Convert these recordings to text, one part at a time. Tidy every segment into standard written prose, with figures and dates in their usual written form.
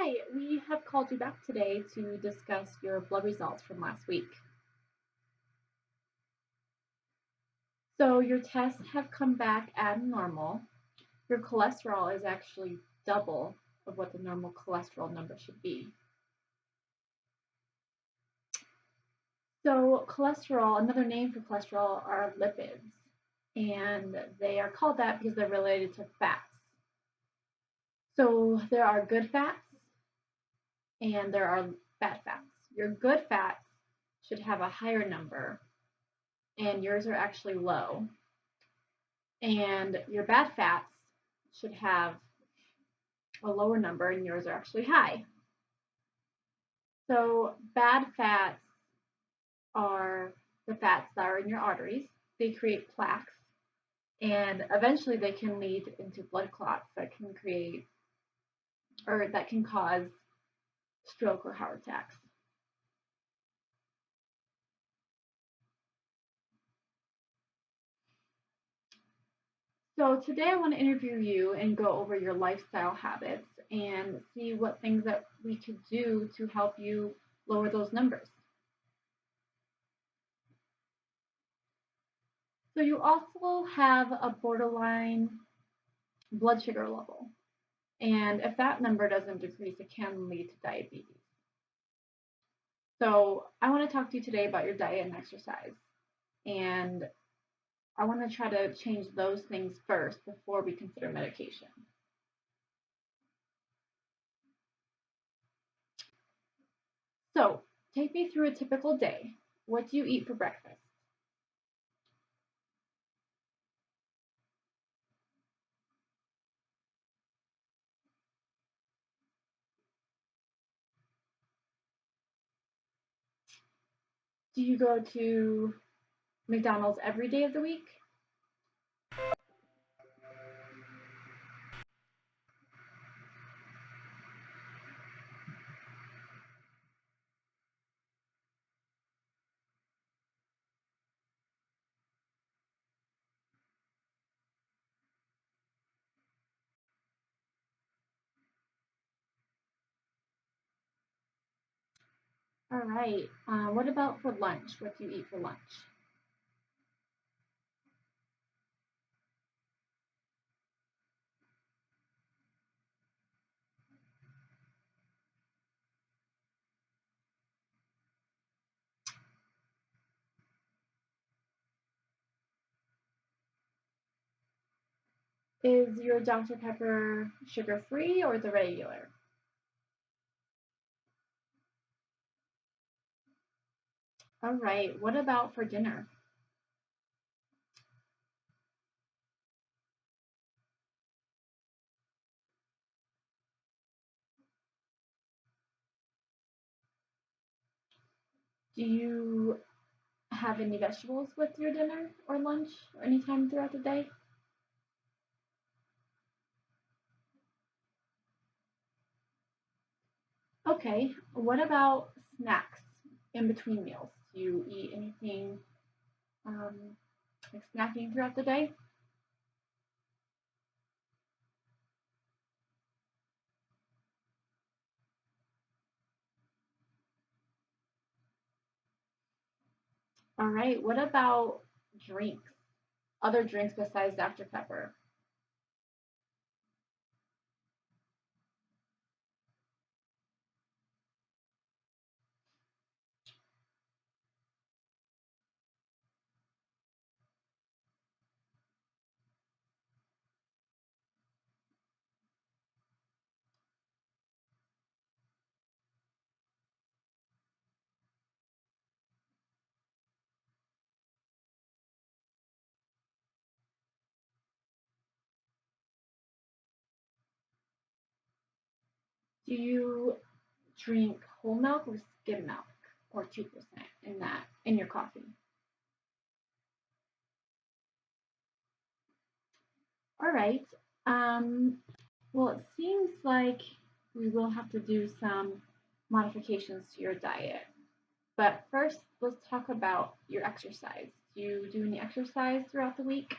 Hi, we have called you back today to discuss your blood results from last week. So, your tests have come back abnormal. Your cholesterol is actually double of what the normal cholesterol number should be. So, cholesterol, another name for cholesterol, are lipids, and they are called that because they're related to fats. So, there are good fats and there are bad fats. Your good fats should have a higher number, and yours are actually low. And your bad fats should have a lower number, and yours are actually high. So, bad fats are the fats that are in your arteries. They create plaques, and eventually they can lead into blood clots that can create or that can cause stroke or heart attacks. So today I want to interview you and go over your lifestyle habits and see what things that we could do to help you lower those numbers. So you also have a borderline blood sugar level. And if that number doesn't decrease, it can lead to diabetes. So I want to talk to you today about your diet and exercise. And I want to try to change those things first before we consider medication. So take me through a typical day. What do you eat for breakfast? Do you go to McDonald's every day of the week? All right. What about for lunch? What do you eat for lunch? Is your Dr. Pepper sugar free or the regular? All right. What about for dinner? Do you have any vegetables with your dinner or lunch or any time throughout the day? Okay. What about snacks in between meals? Do you eat anything um, like snacking throughout the day? All right. What about drinks? Other drinks besides Dr. Pepper? Do you drink whole milk or skim milk or 2% in that in your coffee? All right. Um, well, it seems like we will have to do some modifications to your diet. But first, let's talk about your exercise. Do you do any exercise throughout the week?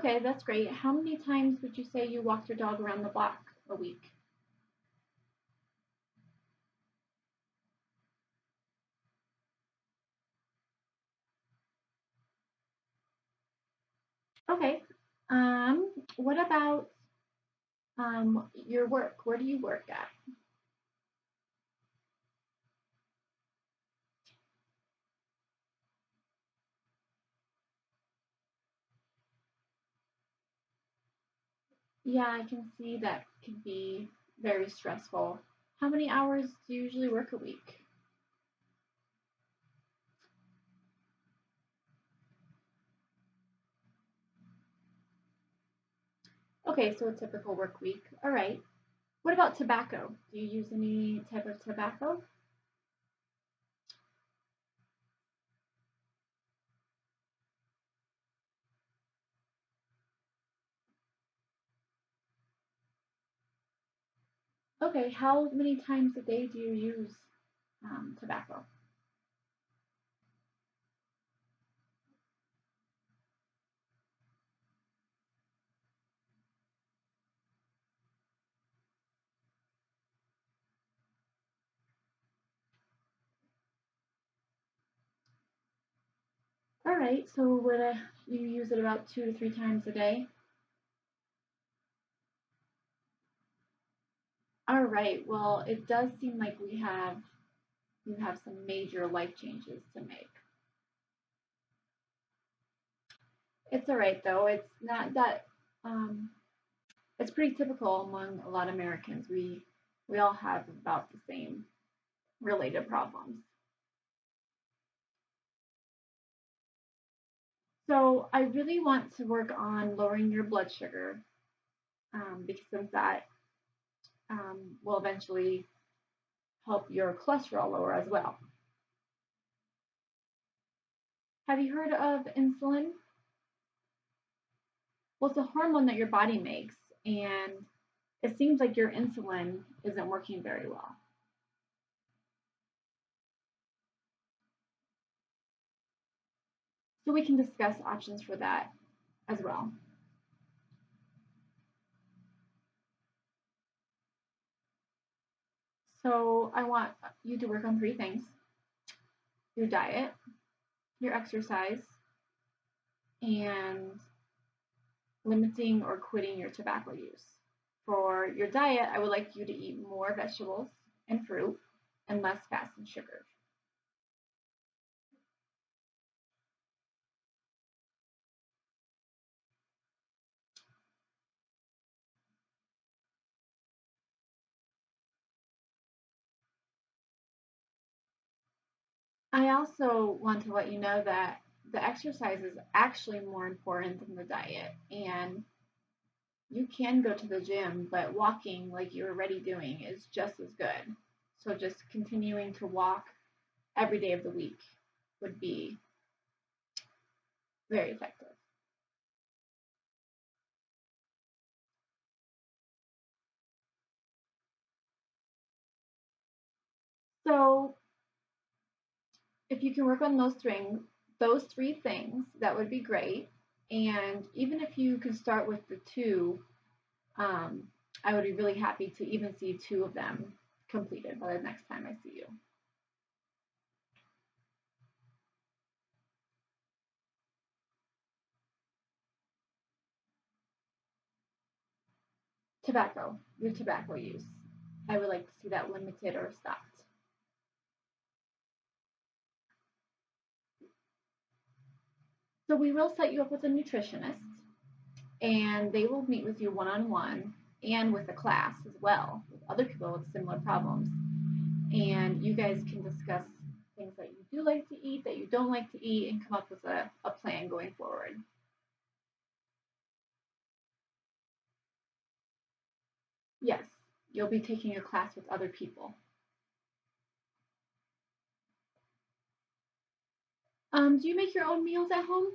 Okay, that's great. How many times would you say you walk your dog around the block a week? Okay. What about your work? Where do you work at? Yeah, I can see that can be very stressful. How many hours do you usually work a week? Okay, so a typical work week. All right. What about tobacco? Do you use any type of tobacco? Okay, how many times a day do you use tobacco? All right, so would you use it about 2 to 3 times a day? All right, well, it does seem like you have some major life changes to make. It's all right though. It's not that um, it's pretty typical among a lot of Americans. We all have about the same related problems. So I really want to work on lowering your blood sugar because that will eventually help your cholesterol lower as well. Have you heard of insulin? Well, it's a hormone that your body makes, and it seems like your insulin isn't working very well. So we can discuss options for that as well. So I want you to work on three things: your diet, your exercise, and limiting or quitting your tobacco use. For your diet, I would like you to eat more vegetables and fruit and less fats and sugar. I also want to let you know that the exercise is actually more important than the diet. And you can go to the gym, but walking like you're already doing is just as good. So just continuing to walk every day of the week would be very effective. So if you can work on those three things, that would be great. And even if you could start with the two, um, I would be really happy to even see two of them completed by the next time I see you. Tobacco, your tobacco use. I would like to see that limited or stopped. So we will set you up with a nutritionist, and they will meet with you one on one and with a class as well with other people with similar problems. And you guys can discuss things that you do like to eat, that you don't like to eat, and come up with a plan going forward. Yes, you'll be taking a class with other people. Do you make your own meals at home?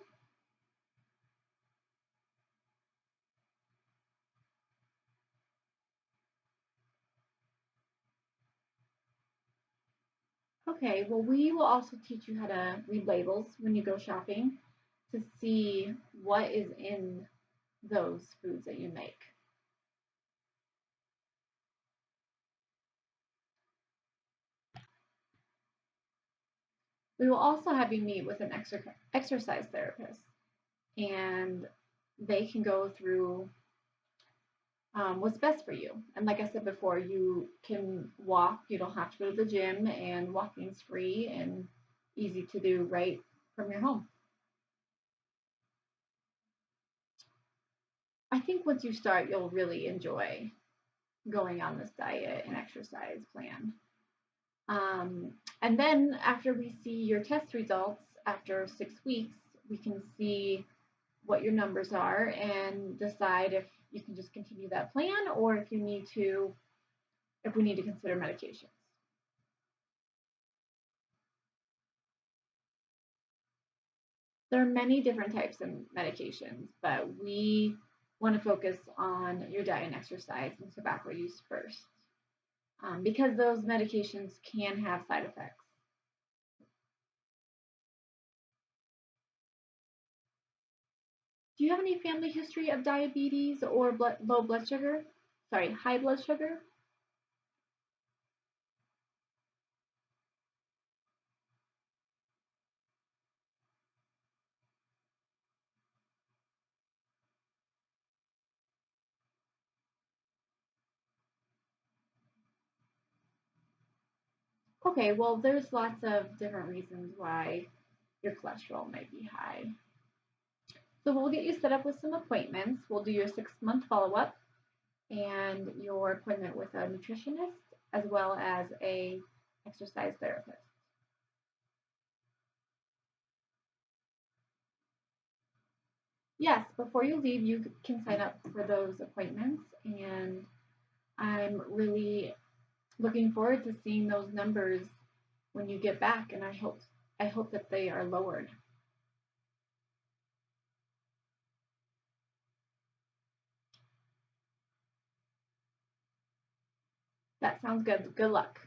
Okay, well, we will also teach you how to read labels when you go shopping to see what is in those foods that you make. We will also have you meet with an exercise therapist, and they can go through what's best for you. And like I said before, you can walk. You don't have to go to the gym, and walking is free and easy to do right from your home. I think once you start, you'll really enjoy going on this diet and exercise plan. And then after we see your test results after 6 weeks, we can see what your numbers are and decide if you can just continue that plan or if we need to consider medications. There are many different types of medications, but we want to focus on your diet and exercise and tobacco use first, because those medications can have side effects. Do you have any family history of diabetes or low blood sugar? Sorry, high blood sugar? Okay, well, there's lots of different reasons why your cholesterol might be high. So we'll get you set up with some appointments. We'll do your 6 month follow up and your appointment with a nutritionist as well as a exercise therapist. Yes, before you leave, you can sign up for those appointments, and I'm really looking forward to seeing those numbers when you get back, and I hope that they are lowered. That sounds good. Good luck.